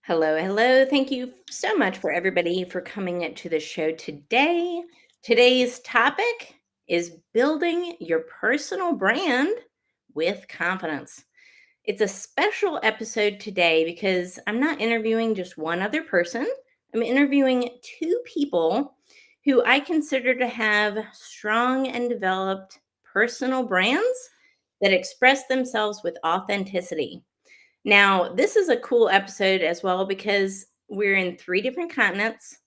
Hello, hello. Thank you so much for everybody for coming to the show today. Today's topic is building your personal brand with confidence. It's a special episode today because I'm not interviewing just one other person. I'm interviewing two people who I consider to have strong and developed personal brands that express themselves with authenticity. Now, this is a cool episode as well because we're in three different continents,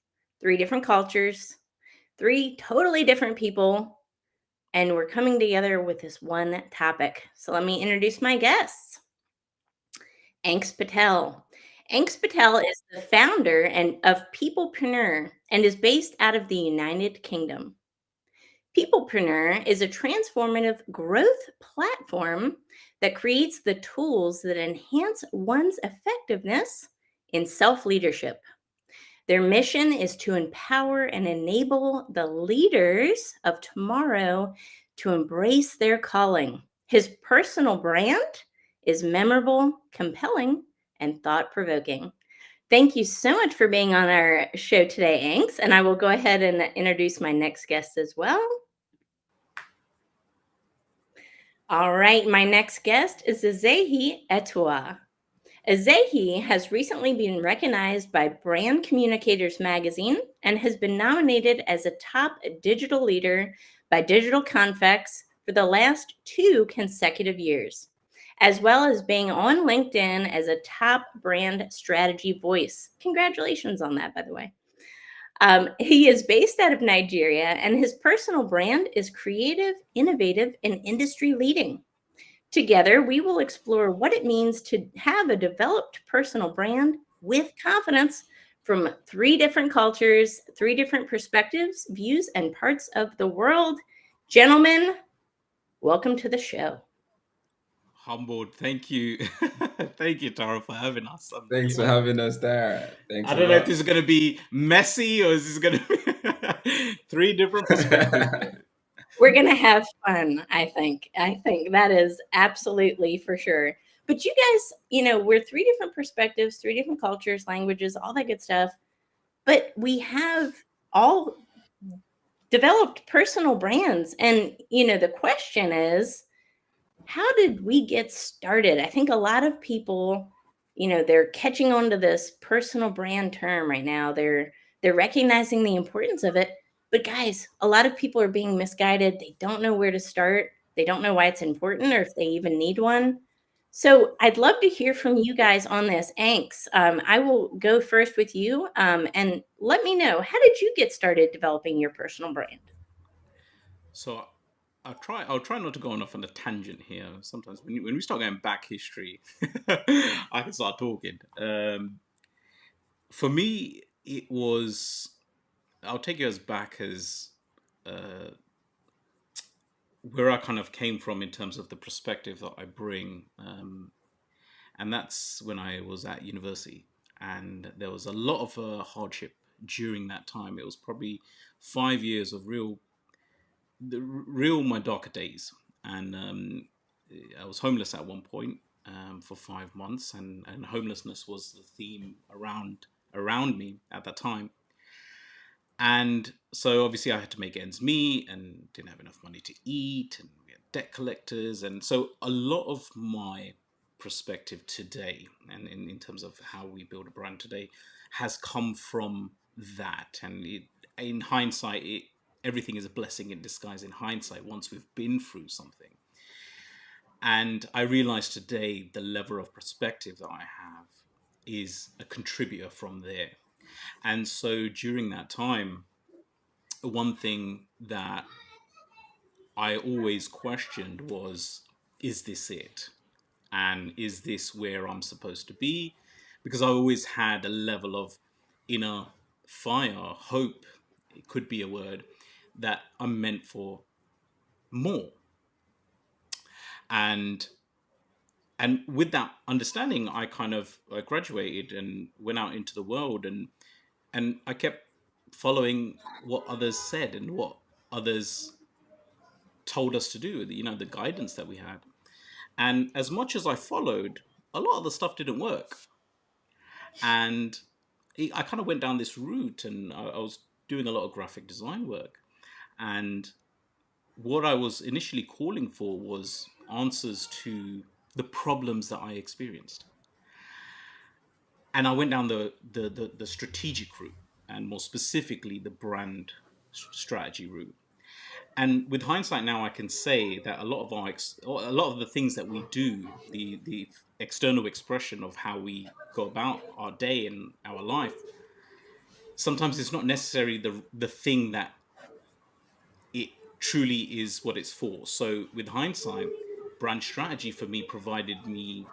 three different cultures, three totally different people, and we're coming together with this one topic. So let me introduce my guests. Anks Patel. Anks Patel is the founder of Peoplepreneur and is based out of the United Kingdom. Peoplepreneur is a transformative growth platform that creates the tools that enhance one's effectiveness in self leadership. Their mission is to empower and enable the leaders of tomorrow to embrace their calling. His personal brand is memorable, compelling, and thought provoking. Thank you so much for being on our show today, Anks. And I will go ahead and introduce my next guest as well. All right, my next guest is Azehi Etua. Azehi has recently been recognized by Brand Communicators magazine and has been nominated as a top digital leader by Digital Confex for the last 2 consecutive years, as well as being on LinkedIn as a top brand strategy voice. Congratulations on that, by the way. He is based out of Nigeria, and his personal brand is creative, innovative, and industry leading. Together, we will explore what it means to have a developed personal brand with confidence from three different cultures, three different perspectives, views, and parts of the world. Gentlemen, welcome to the show. Humbled. Thank you. Thank you, Tara, for having us. Thanks for having us there. Thanks I a don't know if lot. this is going to be messy or is this going to be three different perspectives. We're going to have fun, I think. I think that is absolutely for sure. But you guys, we're three different perspectives, three different cultures, languages, all that good stuff. But we have all developed personal brands. And, the question is, how did we get started? I think a lot of people, they're catching on to this personal brand term right now. They're recognizing the importance of it. But guys, a lot of people are being misguided. They don't know where to start. They don't know why it's important or if they even need one. So I'd love to hear from you guys on this. Anks, I will go first with you, and let me know, how did you get started developing your personal brand? So I'll try not to go off on a tangent here. Sometimes when we start going back history, I can start talking. For me, it was. I'll take you as back as uh, where I kind of came from in terms of the perspective that I bring. And that's when I was at university, and there was a lot of hardship during that time. It was probably 5 years of real my darker days, and I was homeless at one point for 5 months, and homelessness was the theme around me at that time. And so obviously I had to make ends meet and didn't have enough money to eat, and we had debt collectors. And so a lot of my perspective today, and in terms of how we build a brand today, has come from that. And in hindsight, everything is a blessing in disguise in hindsight once we've been through something. And I realize today the level of perspective that I have is a contributor from there. And so during that time, one thing that I always questioned was, is this it? And is this where I'm supposed to be? Because I always had a level of inner fire, hope, it could be a word, that I'm meant for more. And with that understanding, I graduated and went out into the world, and I kept following what others said and what others told us to do, the guidance that we had. And as much as I followed, a lot of the stuff didn't work. And I kind of went down this route, and I was doing a lot of graphic design work. And what I was initially calling for was answers to the problems that I experienced. And I went down the strategic route, and more specifically the brand strategy route. And with hindsight now, I can say that a lot of or a lot of the things that we do, the external expression of how we go about our day and our life, sometimes it's not necessarily the thing that it truly is what it's for. So with hindsight, brand strategy for me provided me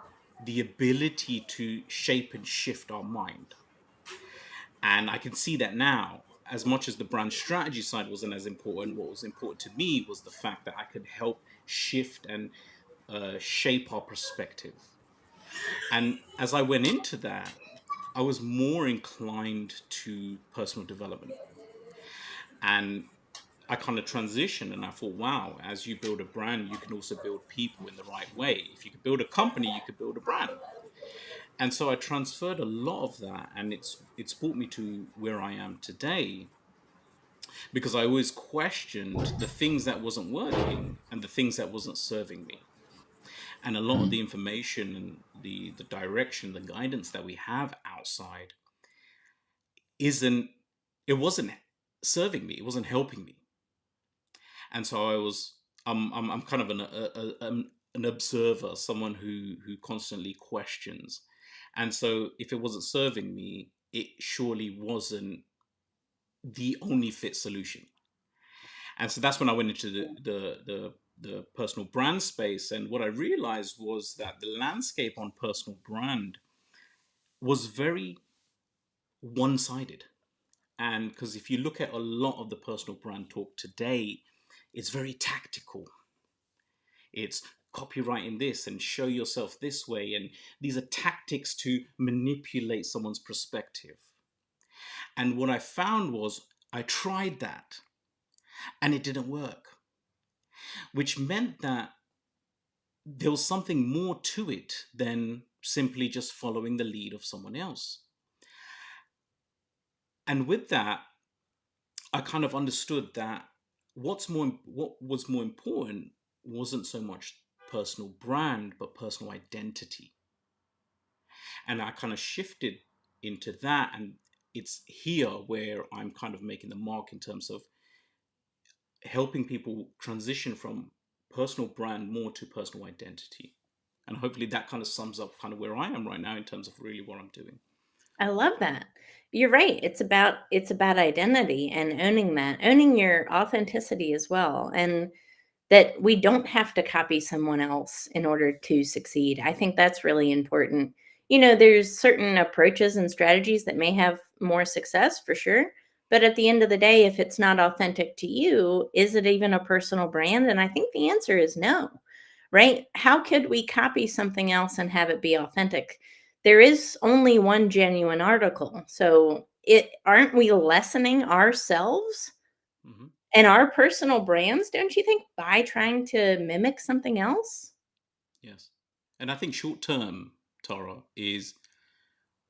the ability to shape and shift our mind. And I can see that now. As much as the brand strategy side wasn't as important, what was important to me was the fact that I could help shift and shape our perspective. And as I went into that, I was more inclined to personal development. And I kind of transitioned and I thought, wow, as you build a brand, you can also build people in the right way. If you could build a company, you could build a brand. And so I transferred a lot of that, and it's brought me to where I am today, because I always questioned the things that wasn't working and the things that wasn't serving me. And a lot of the information and the direction, the guidance that we have outside isn't it wasn't serving me, it wasn't helping me. And so I'm kind of an observer, someone who constantly questions. And so if it wasn't serving me, it surely wasn't the only fit solution. And so that's when I went into the personal brand space. And what I realized was that the landscape on personal brand was very one-sided. And because if you look at a lot of the personal brand talk today, it's very tactical. It's copywriting this and show yourself this way. And these are tactics to manipulate someone's perspective. And what I found was I tried that and it didn't work, which meant that there was something more to it than simply just following the lead of someone else. And with that, I kind of understood that what was more important wasn't so much personal brand, but personal identity. And I kind of shifted into that, and it's here where I'm kind of making the mark in terms of helping people transition from personal brand more to personal identity. And hopefully that kind of sums up kind of where I am right now in terms of really what I'm doing. I love that. You're right. It's about identity and owning that, owning your authenticity as well. And that we don't have to copy someone else in order to succeed. I think that's really important. There's certain approaches and strategies that may have more success for sure. But at the end of the day, if it's not authentic to you, is it even a personal brand? And I think the answer is no, right? How could we copy something else and have it be authentic? There is only one genuine article. So aren't we lessening ourselves Hmm. and our personal brands, don't you think, by trying to mimic something else? Yes. And I think short term, Tara, is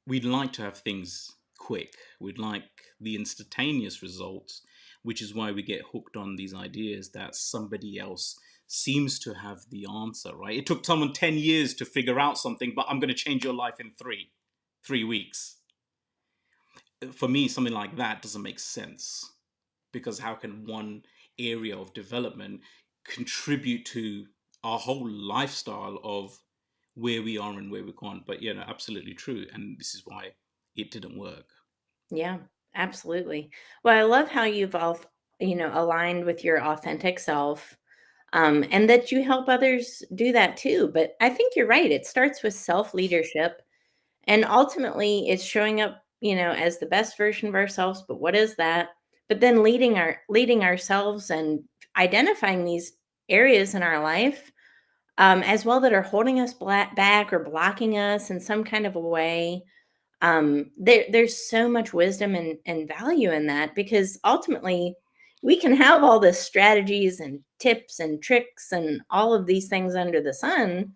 we'd like to have things quick. We'd like the instantaneous results, which is why we get hooked on these ideas that somebody else seems to have the answer, right? It took someone 10 years to figure out something, but I'm going to change your life in three weeks. For me, something like that doesn't make sense, because how can one area of development contribute to our whole lifestyle of where we are and where we're going? But yeah, no, absolutely true. And this is why it didn't work. Yeah, absolutely. Well, I love how you've all, aligned with your authentic self, and that you help others do that too. But I think you're right. It starts with self leadership. And ultimately, it's showing up, as the best version of ourselves. But what is that? But then leading ourselves and identifying these areas in our life, as well, that are holding us back or blocking us in some kind of a way. There's so much wisdom and value in that, because ultimately we can have all the strategies and tips and tricks and all of these things under the sun.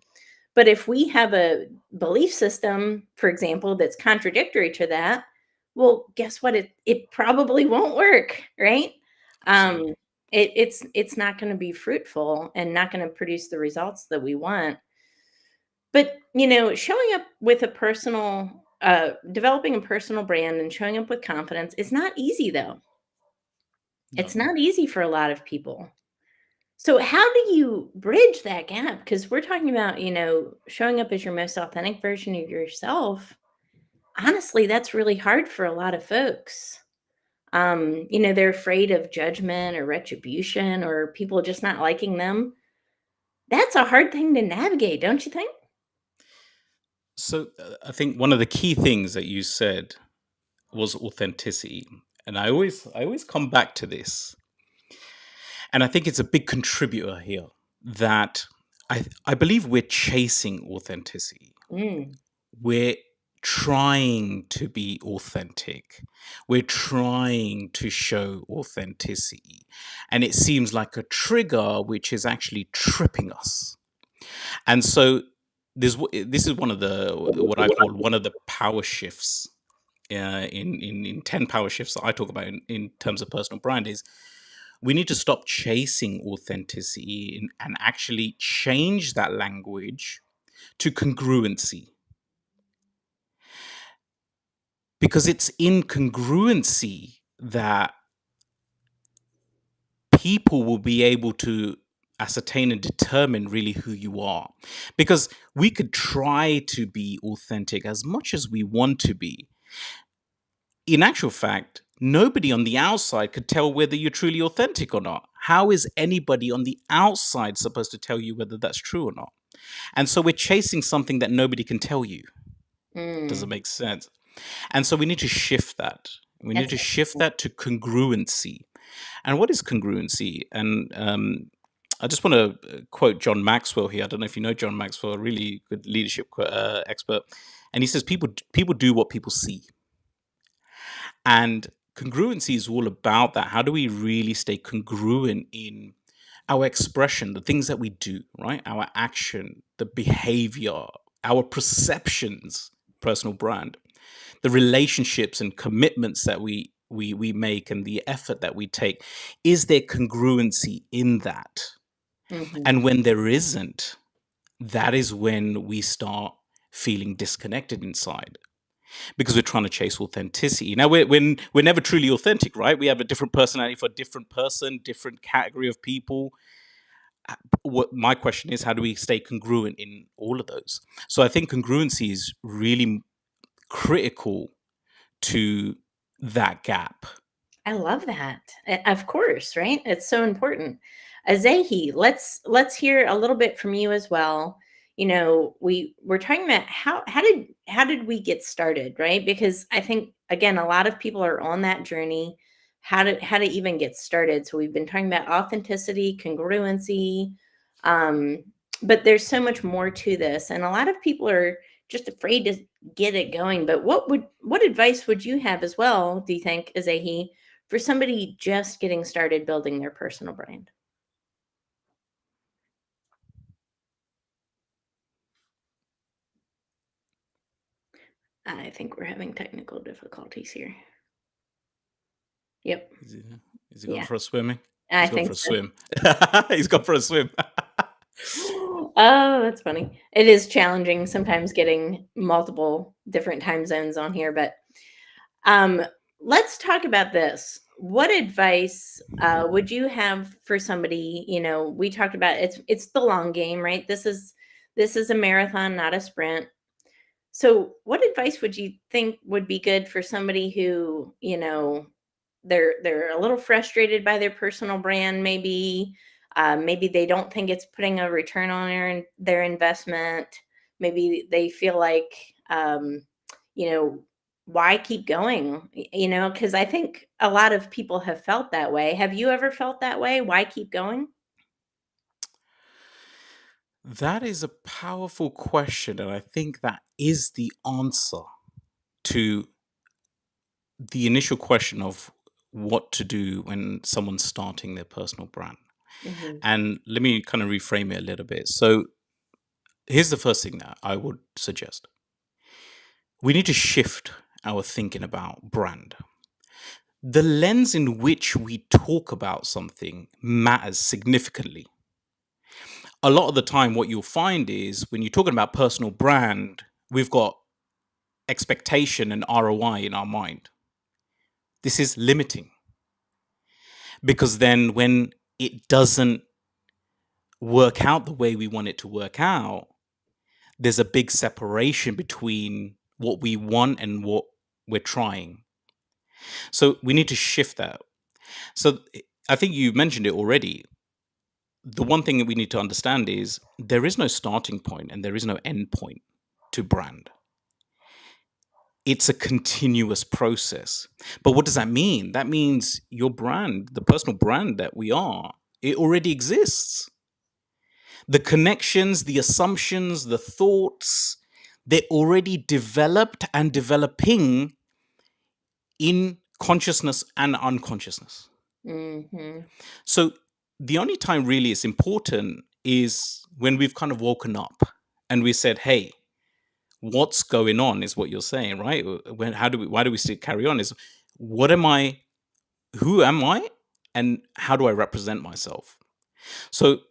But if we have a belief system, for example, that's contradictory to that, well, guess what? It probably won't work, right? Um, Absolutely. it's not going to be fruitful and not going to produce the results that we want. But showing up with a developing a personal brand and showing up with confidence is not easy, though. It's No. not easy for a lot of people. So how do you bridge that gap? Because we're talking about, showing up as your most authentic version of yourself. Honestly, that's really hard for a lot of folks. They're afraid of judgment or retribution or people just not liking them. That's a hard thing to navigate, don't you think? So I think one of the key things that you said was authenticity, and I always come back to this, and I think it's a big contributor here that I believe we're chasing authenticity. Mm, We're trying to be authentic. We're trying to show authenticity, and it seems like a trigger which is actually tripping us. And so this is one of the what I call one of the power shifts in 10 power shifts that I talk about in terms of personal brand is we need to stop chasing authenticity and actually change that language to congruency, because it's in congruency that people will be able to ascertain and determine really who you are. Because we could try to be authentic as much as we want to be. In actual fact, nobody on the outside could tell whether you're truly authentic or not. How is anybody on the outside supposed to tell you whether that's true or not? And so we're chasing something that nobody can tell you. Does it mm. make sense? And so we need to shift that. We need That's to shift interesting. that to congruency. And what is congruency? And I just want to quote John Maxwell here. I don't know if you know John Maxwell, a really good leadership expert. And he says people do what people see. And congruency is all about that. How do we really stay congruent in our expression, the things that we do, right? Our action, the behavior, our perceptions, personal brand, the relationships and commitments that we make and the effort that we take. Is there congruency in that? Mhm. And when there isn't, that is when we start feeling disconnected inside, because we're trying to chase authenticity. Now we're never truly authentic, right? We have a different personality for a different person, different category of people. What my question is, how do we stay congruent in all of those? So I think congruency is really critical to that gap. I love that. Of course, right? It's so important. Azahi, let's hear a little bit from you as well. We're talking about how did we get started, right? Because I think again, a lot of people are on that journey. How to even get started. So we've been talking about authenticity, congruency, um, but there's so much more to this, and a lot of people are just afraid to get it going. But what advice would you have as well? Do you think, Azahi, for somebody just getting started building their personal brand? I think we're having technical difficulties here. Yep. Is he, is he gone Yeah, for a swimming? I He's gone think for a so. swim. He's gone for a swim. Oh, that's funny. It is challenging sometimes getting multiple different time zones on here, but um, let's talk about this. What advice would you have for somebody? We talked about it's the long game, right? This is a marathon, not a sprint. So, what advice would you think would be good for somebody who, they're a little frustrated by their personal brand, maybe maybe they don't think it's putting a return on their investment. Maybe they feel like, you know, why keep going? Because I think a lot of people have felt that way. Have you ever felt that way? Why keep going? That is a powerful question. And I think that is the answer to the initial question of what to do when someone's starting their personal brand. Hmm. And let me kind of reframe it a little bit. So here's the first thing that I would suggest. We need to shift our thinking about brand. The lens in which we talk about something matters significantly. A lot of the time, what you'll find is when you're talking about personal brand, we've got expectation and ROI in our mind. This is limiting because then when it doesn't work out the way we want it to work out, there's a big separation between what we want and what we're trying. So we need to shift that. So I think you mentioned it already. The one thing that we need to understand is there is no starting point and there is no end point to brand. It's a continuous process. But what does that mean? That means your brand, the personal brand that we are, it already exists. The connections, the assumptions, the thoughts, they're already developed and developing in consciousness and unconsciousness. Mm-hmm. So the only time really it's important is when we've kind of woken up and we said, hey, what's going on is what you're saying, right? Why do we still carry on is what am I, who am I, and how do I represent myself? So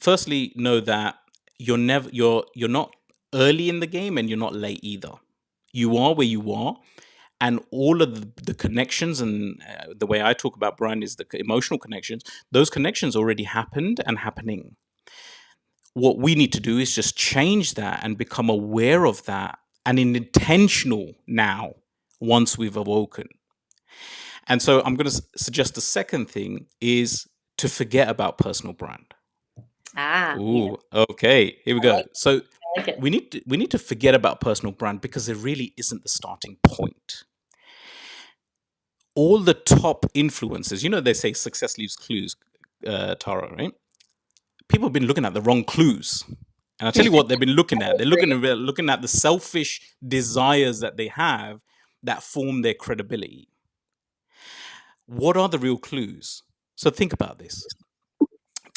firstly, know that you're not early in the game and you're not late either. You are where you are, and all of the connections and the way I talk about brand is the emotional connections. Those connections already happened and happening. What we need to do is just change that and become aware of that and intentional now once we've awoken. And so I'm going to suggest the second thing is to forget about personal brand. Ah, yeah, Ooh, okay. Here we I go. like, So I like it. we need to forget about personal brand because it really isn't the starting point. All the top influencers, you know, they say success leaves clues, Tara, right? People have been looking at the wrong clues. And I'll tell you what they've been looking at. They're looking at the selfish desires that they have that form their credibility. What are the real clues? So think about this.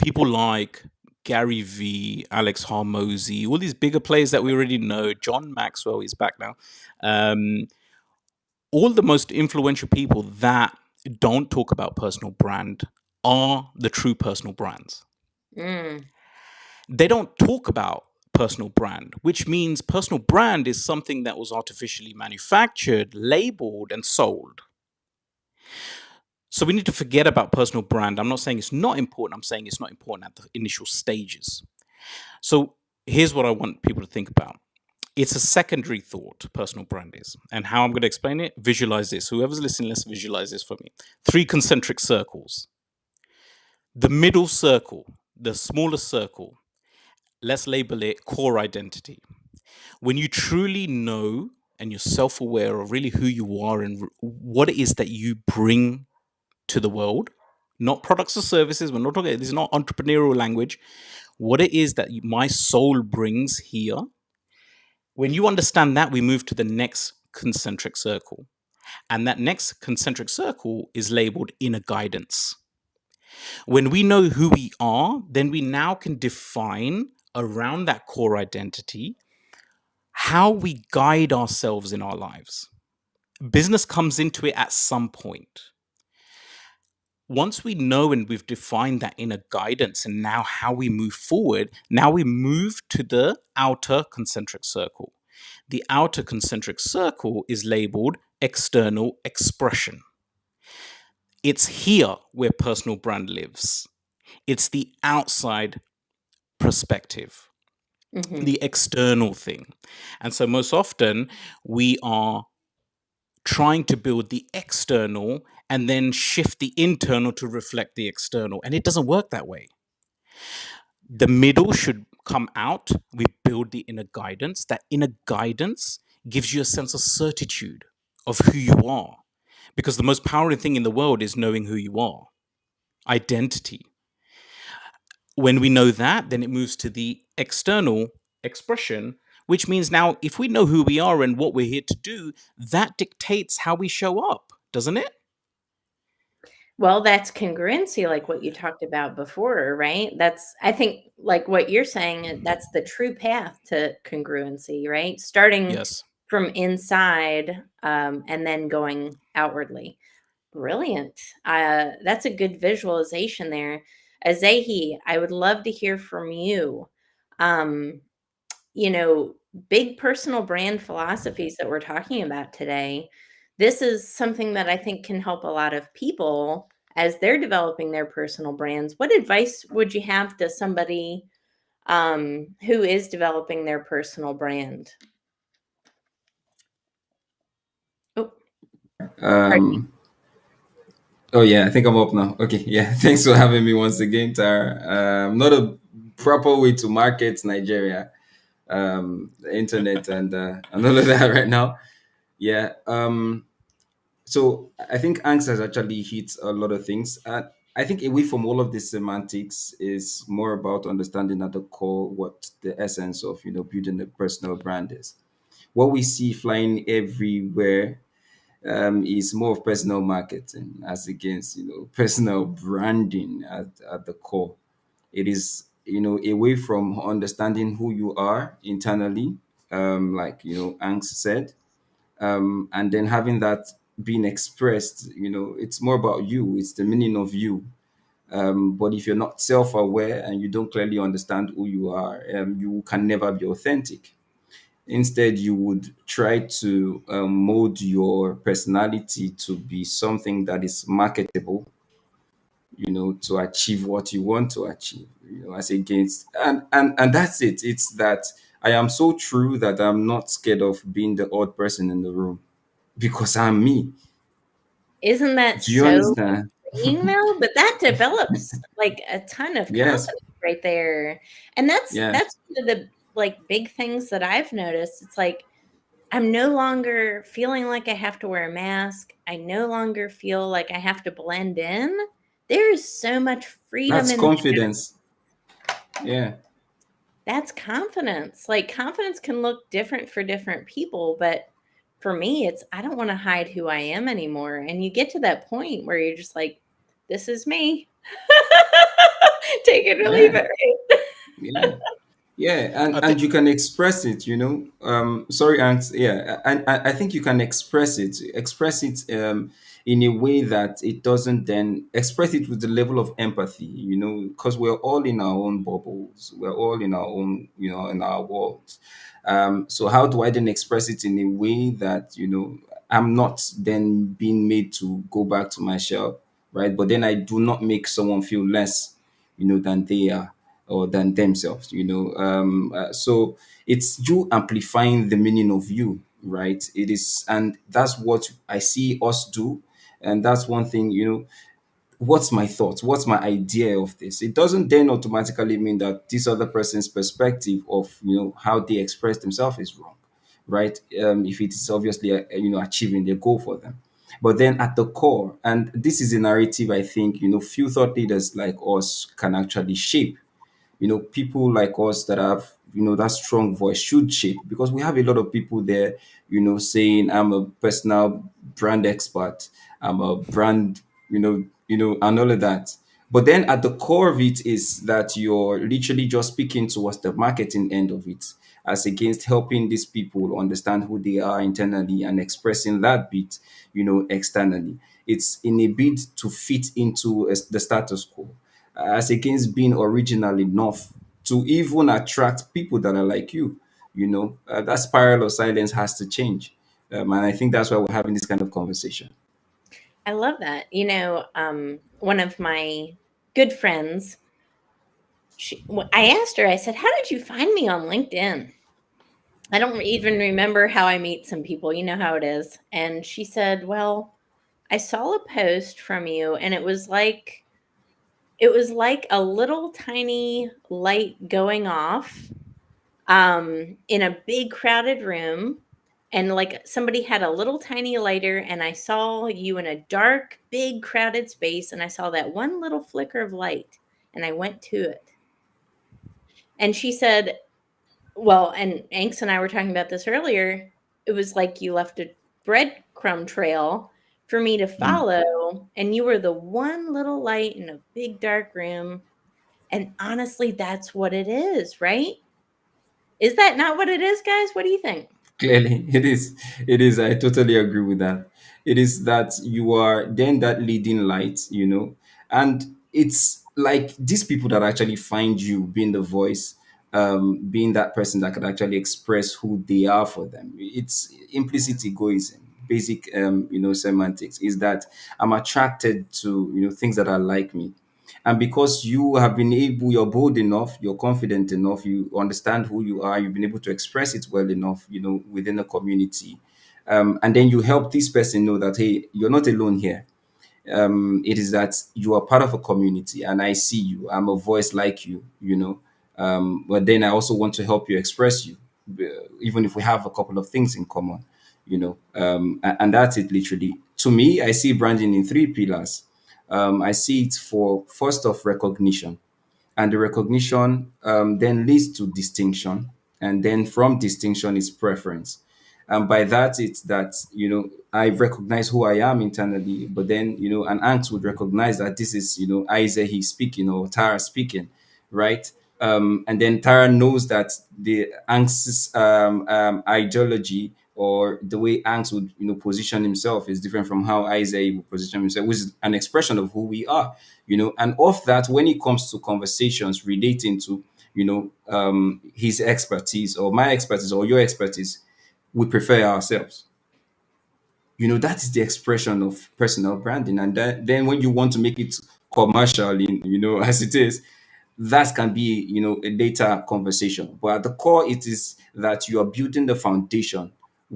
People like Gary V, Alex Hormozy, all these bigger players that we already know. John Maxwell is back now. Um, all the most influential people that don't talk about personal brand are the true personal brands. Mm, They don't talk about personal brand, which means personal brand is something that was artificially manufactured, labeled, and sold. So we need to forget about personal brand. I'm not saying it's not important. I'm saying it's not important at the initial stages. So here's what I want people to think about. It's a secondary thought, personal brand is. And how I'm going to explain it, visualize this. Whoever's listening, let's visualize this for me. 3 concentric circles. The middle circle, the smallest circle, let's label it core identity. When you truly know and you're self aware of really who you are and what it is that you bring to the world, not products or services, we're not talking, this is not entrepreneurial language, what it is that my soul brings here. When you understand that, we move to the next concentric circle. And that next concentric circle is labeled inner guidance. When we know who we are, then we now can define around that core identity how we guide ourselves in our lives. Business comes into it at some point. Once we know and we've defined that inner guidance and now how we move forward, now we move to the outer concentric circle. The outer concentric circle is labeled external expression. It's here where personal brand lives. It's the outside perspective, mm-hmm. the external thing. And so most often we are trying to build the external and then shift the internal to reflect the external. And it doesn't work that way. The middle should come out. We build the inner guidance. That inner guidance gives you a sense of certitude of who you are. Because the most powerful thing in the world is knowing who you are. Identity. When we know that, then it moves to the external expression, which means now if we know who we are and what we're here to do, that dictates how we show up, doesn't it? Well, that's congruency, like what you talked about before, right? That's, I think, like what you're saying, that's the true path to congruency, right? Starting Yes. from inside, and then going outwardly. Brilliant. That's a good visualization there. Azahi, I would love to hear from you. Um, you know, big personal brand philosophies that we're talking about today. This is something that I think can help a lot of people as they're developing their personal brands. What advice would you have to somebody who is developing their personal brand? Oh, pardon me. Um, oh yeah, I think I'm up now. Okay, yeah. Thanks for having me once again, Tara. Not a proper way to market Nigeria, the internet and all of that right now. Yeah. So I think angst has actually hit a lot of things. I think away from all of the semantics is more about understanding at the core what the essence of building a personal brand is. What we see flying everywhere is more of personal marketing as against personal branding at the core. It is away from understanding who you are internally, like angst said, and then having that being expressed. It's more about you, it's the meaning of you. But if you're not self-aware and you don't clearly understand who you are, you can never be authentic. Instead, you would try to mold your personality to be something that is marketable, to achieve what you want to achieve, as against, and that's it. It's that I am so true that I'm not scared of being the odd person in the room because I'm me. Isn't that Do you so understand? freeing though? But that develops like a ton of Yes. confidence right there. And that's Yeah. that's one of the like big things that I've noticed. It's like I'm no longer feeling like I have to wear a mask. I no longer feel like I have to blend in. There is so much freedom That's in confidence. Yeah. that's confidence. Like confidence can look different for different people, but for me, it's I don't want to hide who I am anymore. And you get to that point where you're just like, this is me. Take it or leave Yeah. it, right? Yeah. Yeah, I and think you can express it. Sorry, Ant. Yeah, and I think you can express it in a way that it doesn't then express it with the level of empathy. Because we're all in our own bubbles, we're all in our own, in our worlds. So how do I then express it in a way that I'm not then being made to go back to my shell, right? But then I do not make someone feel less, than they are or than themselves. So it's you amplifying the meaning of you, right? It is, and that's what I see us do. And that's one thing, what's my thought, what's my idea of this. It doesn't then automatically mean that this other person's perspective of how they express themselves is wrong, right? If it is obviously achieving their goal for them. But then at the core, and this is a narrative I think few thought leaders like us can actually shape. People like us that have that strong voice should shape, because we have a lot of people there saying I'm a personal brand expert, I'm a brand, and all of that. But then at the core of it is that you're literally just speaking towards the marketing end of it, as against helping these people understand who they are internally and expressing that bit externally. It's in a bid to fit into the status quo, as against being original enough to even attract people that are like you. That spiral of silence has to change. And I think that's why we're having this kind of conversation. I love that. One of my good friends, I asked her, I said, how did you find me on LinkedIn? I don't even remember how I meet some people. You know how it is. And she said, well, I saw a post from you and it was like a little tiny light going off in a big crowded room, and like somebody had a little tiny lighter, and I saw you in a dark big crowded space, and I saw that one little flicker of light, and I went to it. And she said, well, and Anks and I were talking about this earlier, it was like you left a breadcrumb trail for me to Mm. follow. and you were the one little light in a big dark room. And honestly, that's what it is, right? Is that not what it is, guys? What do you think? Clearly, it is. It is. I totally agree with that. It is that you are then that leading light, and it's like these people that actually find you being the voice, being that person that could actually express who they are for them. It's implicit egoism, basic, semantics. Is that I'm attracted to things that are like me, and because you have been able, you're bold enough, you're confident enough, you understand who you are, you've been able to express it well enough, within a community. And then you help this person know that, hey, you're not alone here. It is that you are part of a community and I see you. I'm a voice like you. But then I also want to help you express you, even if we have a couple of things in common, and that's it literally. To me, I see branding in three pillars. I see it for first of recognition, and the recognition then leads to distinction, and then from distinction is preference. And by that, it's that I recognize who I am internally, but then an angst would recognize that this is Isaac he's speaking or Tara speaking, right? And then Tara knows that the angst's ideology or the way angst would position himself is different from how Isaiah would position himself, which is an expression of who we are. And of that, when it comes to conversations relating to his expertise or my expertise or your expertise, we prefer ourselves. That is the expression of personal branding. And then when you want to make it commercial, as it is, that can be a later conversation. But at the core, it is that you are building the foundation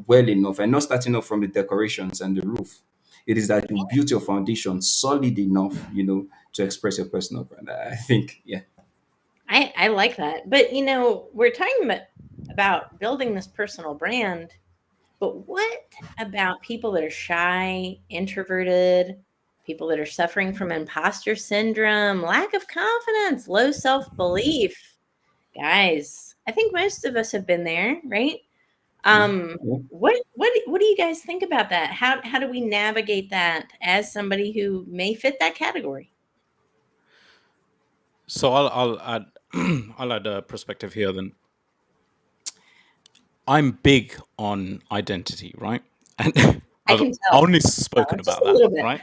well enough and not starting off from the decorations and the roof. It is that you built your foundation solid enough, to express your personal brand. I think, yeah. I like that. But we're talking about building this personal brand, but what about people that are shy, introverted, people that are suffering from imposter syndrome, lack of confidence, low self-belief? Guys, I think most of us have been there, right? Yeah. Yeah. What do you guys think about that? How do we navigate that as somebody who may fit that category? So I'll add I'll add a perspective here. Then I'm big on identity, right? And I I've can tell, only spoken just about a that, little bit. right?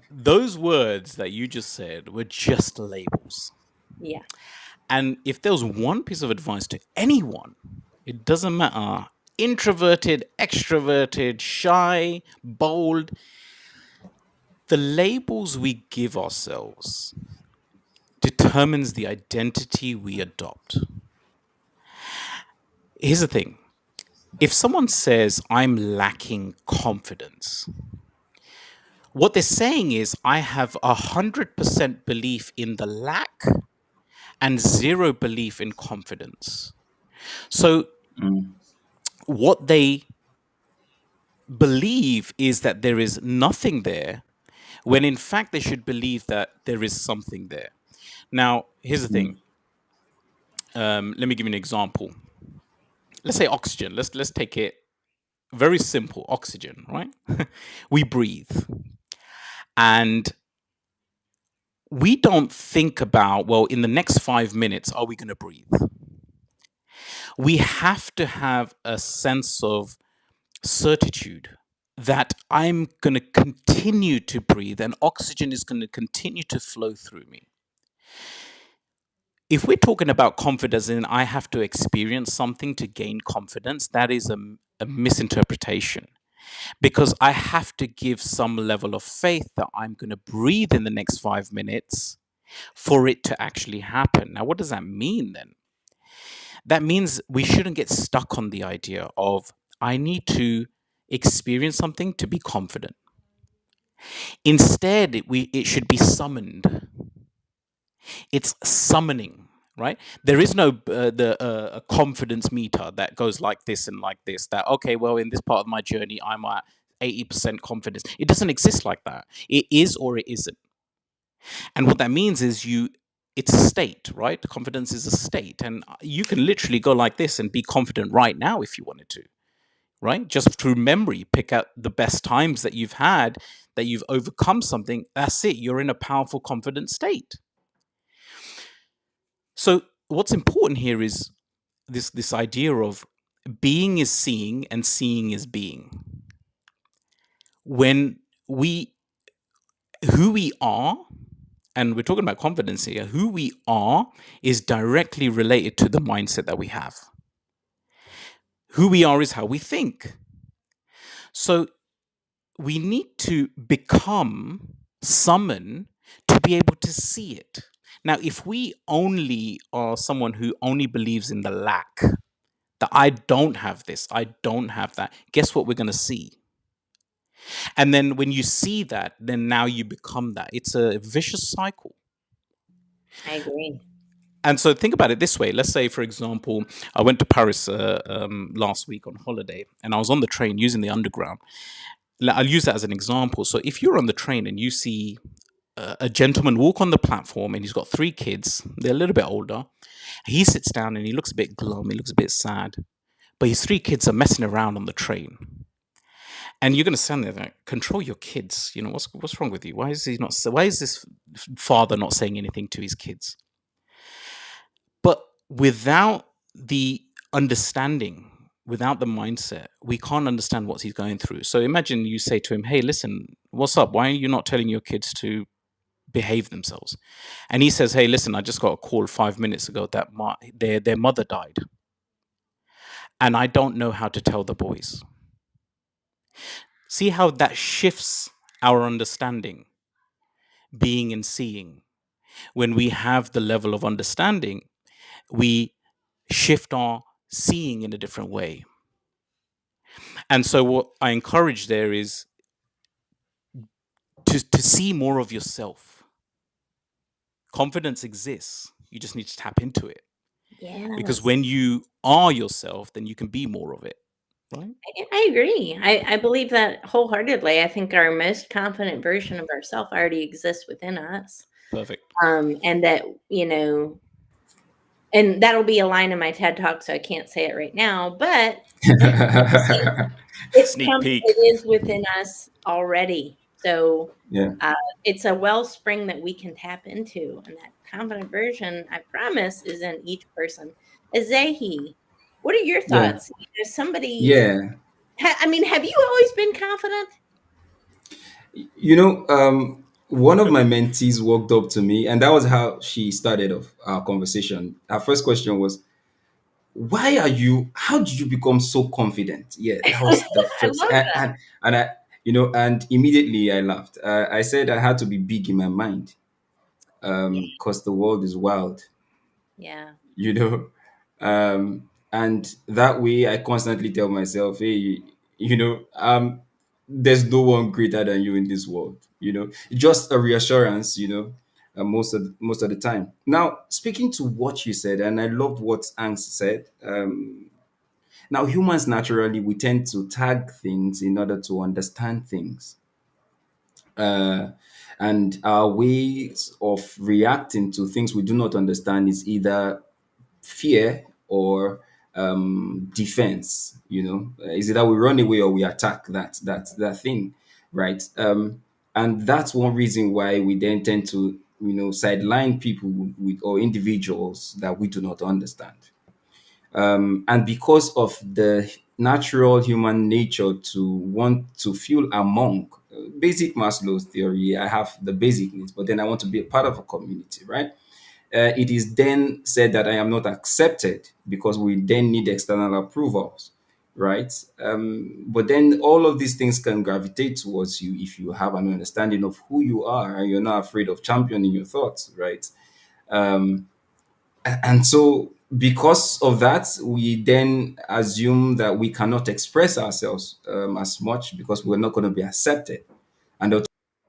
Those words that you just said were just labels. Yeah. And if there was one piece of advice to anyone, it doesn't matter introverted, extroverted, shy, bold, the labels we give ourselves determines the identity we adopt. Here's the thing. If someone says, I'm lacking confidence, what they're saying is, I have 100% belief in the lack and zero belief in confidence. So, Mm, what they believe is that there is nothing there, when in fact they should believe that there is something there. Now, here's the mm, thing. Let me give you an example. Let's say oxygen. Let's take it very simple. Oxygen, right? We breathe, and we don't think about, well, in the next 5 minutes, are we going to breathe? We have to have a sense of certitude that I'm going to continue to breathe and oxygen is going to continue to flow through me. If we're talking about confidence and I have to experience something to gain confidence, that is a misinterpretation, because I have to give some level of faith that I'm going to breathe in the next 5 minutes for it to actually happen. Now, what does that mean then? That means we shouldn't get stuck on the idea of, I need to experience something to be confident. Instead, it should be summoned. It's summoning, right? There is no a confidence meter that goes like this and like this. That, okay, well, in this part of my journey, I'm at 80% confidence. It doesn't exist like that. It is or it isn't. And what that means is it's a state, right? Confidence is a state. And you can literally go like this and be confident right now if you wanted to. right? Just through memory, pick out the best times that you've had, that you've overcome something. That's it. You're in a powerful, confident state. So what's important here is this idea of being is seeing and seeing is being. When we who we are, and we're talking about confidence here, who we are is directly related to the mindset that we have. Who we are is how we think. So we need to summon to be able to see it. Now, if we only are someone who only believes in the lack, that I don't have this, I don't have that, guess what we're going to see? And then when you see that, then now you become that. It's a vicious cycle. I agree. And so think about it this way. Let's say, for example, I went to Paris last week on holiday, and I was on the train using the underground. I'll use that as an example. So if you're on the train and you see a gentleman walk on the platform and he's got 3 kids, they're a little bit older. He sits down and he looks a bit glum, he looks a bit sad, but his 3 kids are messing around on the train. And you're going to stand there like, control your kids. You know, what's wrong with you? Why is this father not saying anything to his kids? But without the understanding, without the mindset, we can't understand what he's going through. So imagine you say to him, hey, listen, what's up? Why are you not telling your kids to behave themselves? And he says, hey, listen, I just got a call 5 minutes ago that their mother died. And I don't know how to tell the boys. See how that shifts our understanding, being and seeing. When we have the level of understanding, we shift our seeing in a different way. And so what I encourage there is to see more of yourself. Confidence exists. You just need to tap into it. Because Yes. when you are yourself, then you can be more of it. Right? I agree. I believe that wholeheartedly. I think our most confident version of ourselves already exists within us. Perfect. And that, and that'll be a line in my TED Talk, so I can't say it right now, but at the same time, Sneak peek. it is within us already. So Yeah. it's a wellspring that we can tap into, and that confident version, I promise, is in each person. Azahi, what are your Yeah. thoughts? Somebody, Yeah. I mean, have you always been confident? You know, one of my mentees walked up to me, and that was how she started off our conversation. Her first question was, "Why are you? How did you become so confident?" Yeah, that was the I first, love that. and I, and immediately I laughed. I said I had to be big in my mind, Yeah. because the world is wild. Yeah. you know and that way I constantly tell myself, hey, there's no one greater than you in this world. Just a reassurance, most of the time. Now, speaking to what you said, and I loved what Angst said. Now, humans naturally, we tend to tag things in order to understand things, uh, and our ways of reacting to things we do not understand is either fear or defense. Is it that we run away or we attack that thing, right? And that's one reason why we then tend to sideline people with or individuals that we do not understand. And because of the natural human nature to want to feel among, basic Maslow's theory, I have the basic needs, but then I want to be a part of a community, right? It is then said that I am not accepted because we then need external approvals, right? But then all of these things can gravitate towards you if you have an understanding of who you are and you're not afraid of championing your thoughts, right? Um, and so, because of that, we then assume that we cannot express ourselves as much because we're not going to be accepted. And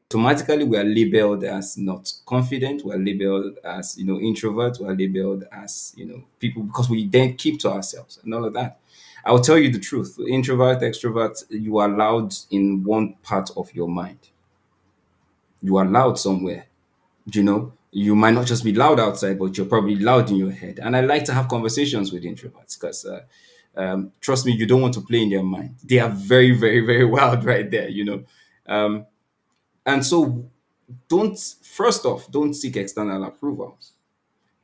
automatically we are labeled as not confident, we are labeled as introvert, we are labeled as people, because we then keep to ourselves and all of that. I'll tell you the truth: introvert, extrovert, you are loud in one part of your mind, you are loud somewhere. You might not just be loud outside, but you're probably loud in your head. And I like to have conversations with introverts because Trust me, you don't want to play in their mind. They are very, very, very wild right there, um, and so don't first off, don't seek external approvals,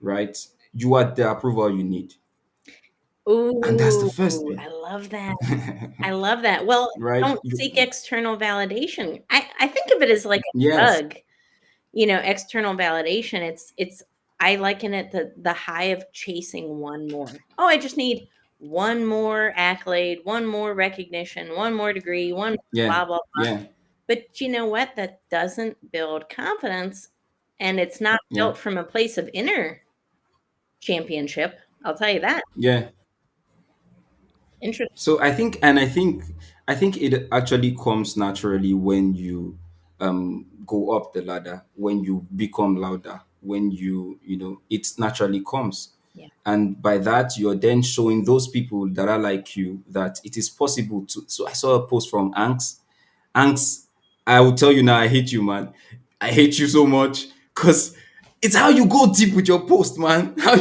right? You are the approval you need, and that's the Ooh, first bit. I love that. I love that. Well, Right? don't seek external validation. I think of it as like a Yes. drug, external validation. It's I liken it to the high of chasing one more. Oh, I just need one more accolade, one more recognition, one more degree, one Yeah. blah blah blah. Yeah. But you know what? That doesn't build confidence, and it's not Yeah. built from a place of inner championship. I'll tell you that. Yeah. Interesting. So I think it actually comes naturally when you go up the ladder, when you become louder, when it naturally comes. Yeah. And by that, you're then showing those people that are like you that it is possible to. So I saw a post from Anks. Anks, I will tell you now, I hate you, man. I hate you so much because it's how you go deep with your post, man. How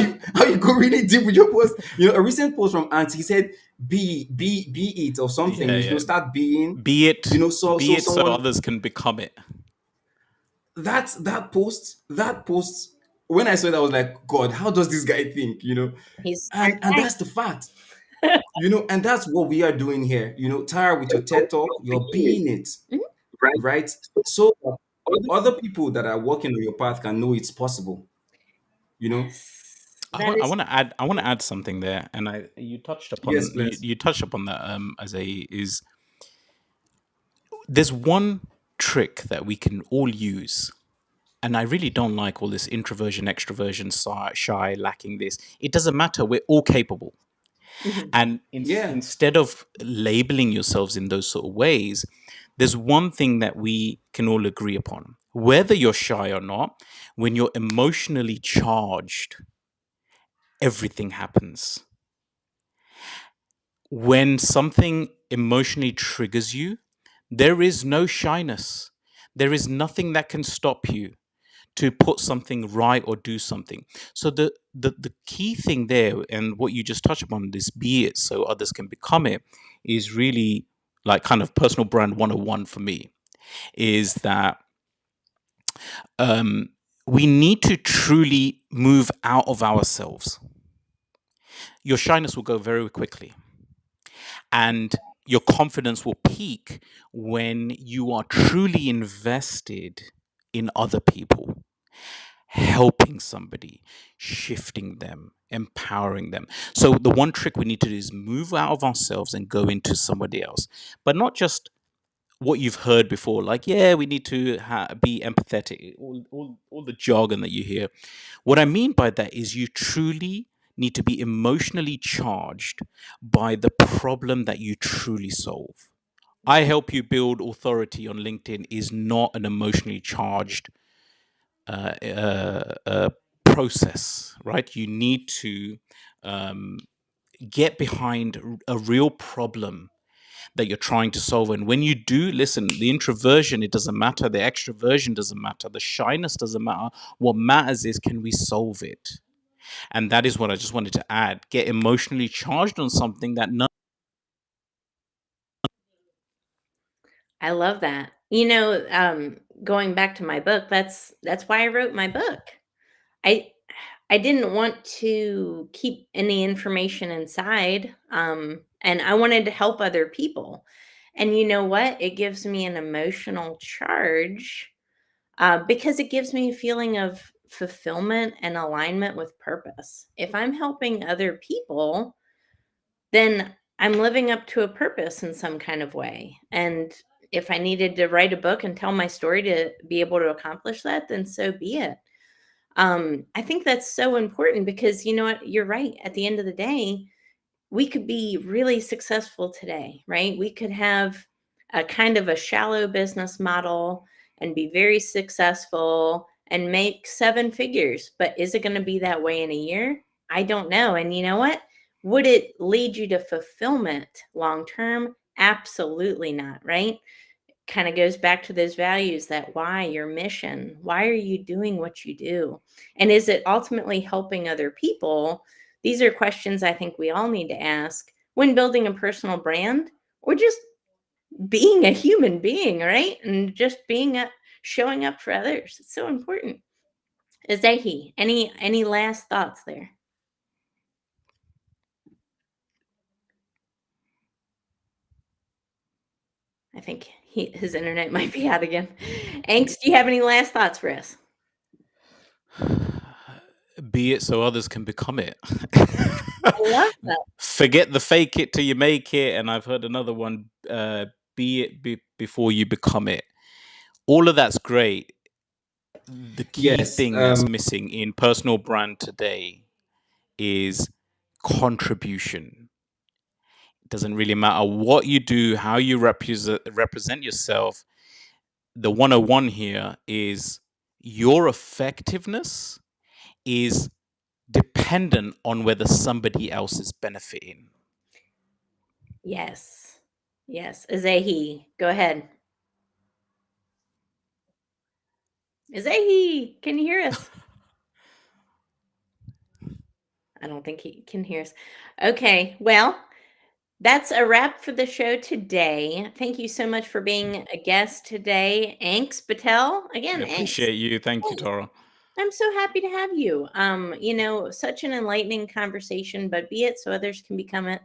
you go really deep with your post. A recent post from Anks, he said, be it or something. Yeah, yeah. Start being. Be it, So be it, so someone others can become it. that post. When I saw it, I was like, God, how does this guy think? He's a And smart that's the fact. guy. And that's what we are doing here. Tara, with your TED talk, you're being it, Mhm. right? So that other people that are walking on your path can know it's possible. You know? Yes, I that want I is want to add I want to add something there, and you touched Yes, upon please. you touched upon that as a is there's one trick that we can all use, and I really don't like all this introversion, extroversion, shy, lacking this. It doesn't matter. We're all capable. mhm. And Yeah, instead of labeling yourselves in those sort of ways, there's one thing that we can all agree upon. Whether you're shy or not, when you're emotionally charged, everything happens. When something emotionally triggers you, there is no shyness. There is nothing that can stop you to put something right or do something. So the key thing there, and what you just touched upon, this be it so others can become it, is really like kind of personal brand 101 for me, is that um, we need to truly move out of ourselves. Your shyness will go very quickly, and your confidence will peak when you are truly invested in other people, helping somebody, shifting them, empowering them. So the one trick we need to do is move out of ourselves and go into somebody else, but not just what you've heard before, like, yeah, we need to be empathetic, all the jargon that you hear. What I mean by that is you truly need to be emotionally charged by the problem that you truly solve. I help you build authority on LinkedIn is not an emotionally charged uh, uh, uh, process, right? You need to um, get behind a real problem that you're trying to solve. And when you do, listen, the introversion, it doesn't matter. The extroversion doesn't matter. The shyness doesn't matter. What matters is, can we solve it? And that is what I just wanted to add. Get emotionally charged on something that none. I love that. Going back to my book, that's why I wrote my book. I I didn't want to keep any information inside, and I wanted to help other people. And you know what? It gives me an emotional charge, because it gives me a feeling of fulfillment and alignment with purpose. If I'm helping other people, then I'm living up to a purpose in some kind of way. And if I needed to write a book and tell my story to be able to accomplish that, then so be it. I think that's so important because you know what? You're right. At the end of the day, we could be really successful today, right? We could have a kind of a shallow business model and be very successful and make seven figures. But is it going to be that way in a year? I don't know. And you know what? Would it lead you to fulfillment long term? Absolutely not, right? Kind of goes back to those values, that why, your mission. Why are you doing what you do? And is it ultimately helping other people? These are questions I think we all need to ask when building a personal brand or just being a human being, right? And just showing up for others. It's so important. Azahi, any last thoughts there? I think his internet might be out again. Anks, do you have any last thoughts for us? Be it so others can become it. I love that. Forget the fake it till you make it. And I've heard another one, be it before you become it. All of that's great. The key Yes. thing that's missing in personal brand today is contribution. It doesn't really matter what you do, how you represent yourself. The 101 here is your effectiveness is dependent on whether somebody else is benefiting. Yes. Yes. Azahi, go ahead. Azahi, can you hear us? I don't think he can hear us. Okay. Well, that's a wrap for the show today. Thank you so much for being a guest today, Anks Patel. I Again, Anks. appreciate you. Thank you, Tara. I'm so happy to have you. Such an enlightening conversation, but be it so others can become it.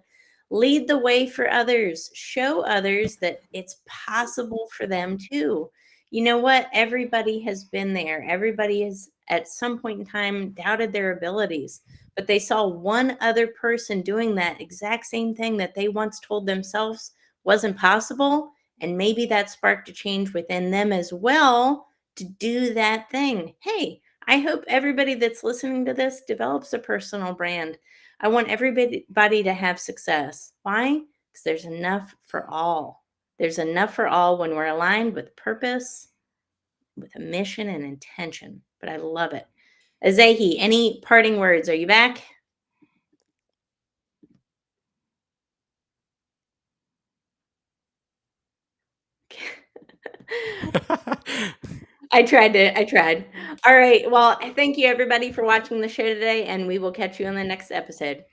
Lead the way for others. Show others that it's possible for them too. You know what? Everybody has been there. Everybody has at some point in time doubted their abilities, but they saw one other person doing that exact same thing that they once told themselves wasn't possible. And maybe that sparked a change within them as well to do that thing. Hey, I hope everybody that's listening to this develops a personal brand. I want everybody to have success. Why? Because there's enough for all. There's enough for all when we're aligned with purpose, with a mission and intention. But I love it. Azahi, any parting words? Are you back? I tried. All right. Well, thank you everybody for watching the show today, and we will catch you on the next episode.